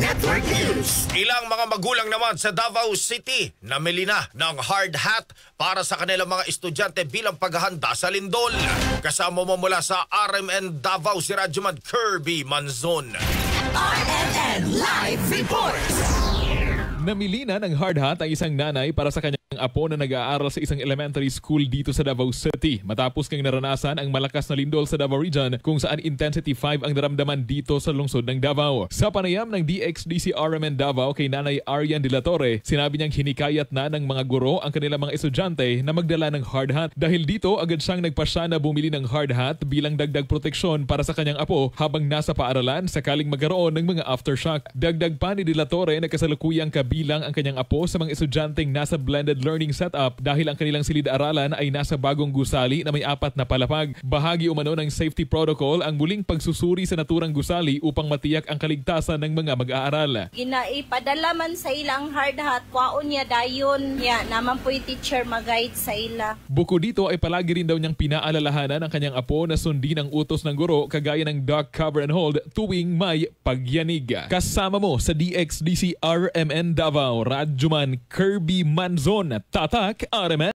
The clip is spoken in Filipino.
Network News. Ilang mga magulang naman sa Davao City namili na ng hard hat para sa kanilang mga estudyante bilang paghahanda sa lindol. Kasama mo mula sa RMN Davao si Radyoman Kirby Manzon. RMN Live Reports. Namili na ng hard hat ang isang nanay para sa kanyang apo na nag-aaral sa isang elementary school dito sa Davao City. Matapos kang naranasan ang malakas na lindol sa Davao Region kung saan intensity 5 ang naramdaman dito sa lungsod ng Davao. Sa panayam ng DXDC RMN Davao kay Nanay Arian de la Torre, sinabi niyang hinikayat na ng mga guro ang kanilang mga estudyante na magdala ng hard hat. Dahil dito, agad siyang nagpasya na bumili ng hard hat bilang dagdag proteksyon para sa kanyang apo habang nasa paaralan sakaling magkaroon ng mga aftershock. Dagdag pa ni de la Torre na kasalukuyang kabilang ang kanyang apo sa mga estudyanteng nasa blended learning setup dahil ang kanilang silid-aralan ay nasa bagong gusali na may 4 na palapag. Bahagi umano ng safety protocol ang muling pagsusuri sa naturang gusali upang matiyak ang kaligtasan ng mga mag-aaral. Ginaipadala man sa ilang hard hat, kwaon niya dayon niya naman po yung teacher mag-guide sa ila. Bukod dito ay palagi rin daw niyang pinaalalahanan ang kanyang apo na sundin ang utos ng guro kagaya ng duck, cover and hold tuwing may pagyanig. Kasama mo sa DXDC RMN Davao, Radyoman Kirby Manzon, Tatak RMN.